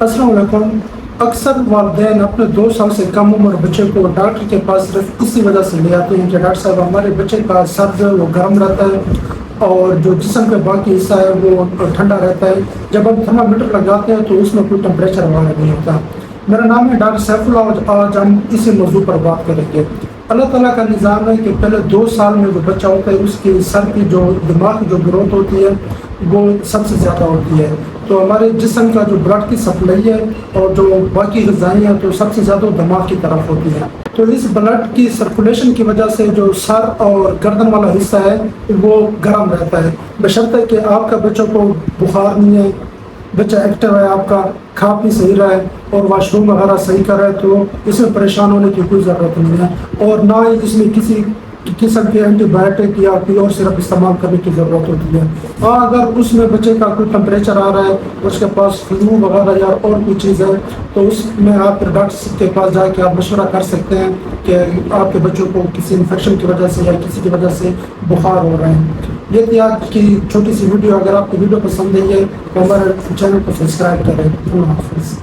السلام علیکم۔ اکثر والدین اپنے 2 سال سے کم عمر بچے کو ڈاکٹر کے پاس صرف اسی وجہ سے لے آتے ہیں کہ ڈاکٹر صاحب ہمارے بچے کا سر جو ہے وہ گرم رہتا ہے اور جو جسم کا باقی حصہ ہے وہ ٹھنڈا رہتا ہے، جب ہم تھرمامیٹر لگاتے ہیں تو اس میں کوئی ٹمپریچر وغیرہ نہیں ہوتا۔ میرا نام ہے ڈاکٹر سیف اللہ، آج ہم اسی موضوع پر بات کریں گے۔ اللہ تعالیٰ کا نظام ہے کہ پہلے 2 سال میں جو بچہ ہوتا ہے اس کی سر کی جو دماغ کی جو گروتھ ہوتی ہے وہ سب سے زیادہ ہوتی ہے، تو ہمارے جسم کا جو بلڈ کی سپلائی ہے اور جو باقی غذائیں ہیں تو سب سے زیادہ دماغ کی طرف ہوتی ہے۔ تو اس بلڈ کی سرکولیشن کی وجہ سے جو سر اور گردن والا حصہ ہے وہ گرم رہتا ہے، بشرطے کہ آپ کا بچوں کو بخار نہیں ہے، بچہ ایکٹیو ہے، آپ کا کھا پی صحیح رہا ہے اور واش روم وغیرہ صحیح کر رہا ہے، تو اس میں پریشان ہونے کی کوئی ضرورت نہیں ہے، اور نہ ہی اس میں کسی قسم کے اینٹی بایوٹک یا کوئی اور سرپ استعمال کرنے کی ضرورت ہوتی ہے۔ ہاں، اگر اس میں بچے کا کوئی ٹمپریچر آ رہا ہے، اس کے پاس فلو وغیرہ یا اور کوئی چیز ہے، تو اس میں آپ پھر ڈاکٹر کے پاس جا کے آپ مشورہ کر سکتے ہیں کہ آپ کے بچوں کو کسی انفیکشن کی وجہ سے یا کسی کی وجہ سے بخار ہو رہا ہے۔ یہ تھی آج کی چھوٹی سی ویڈیو۔ اگر آپ کو ویڈیو پسند آئی ہے تو ہمارے چینل کو سبسکرائب کریں۔ اللہ حافظ۔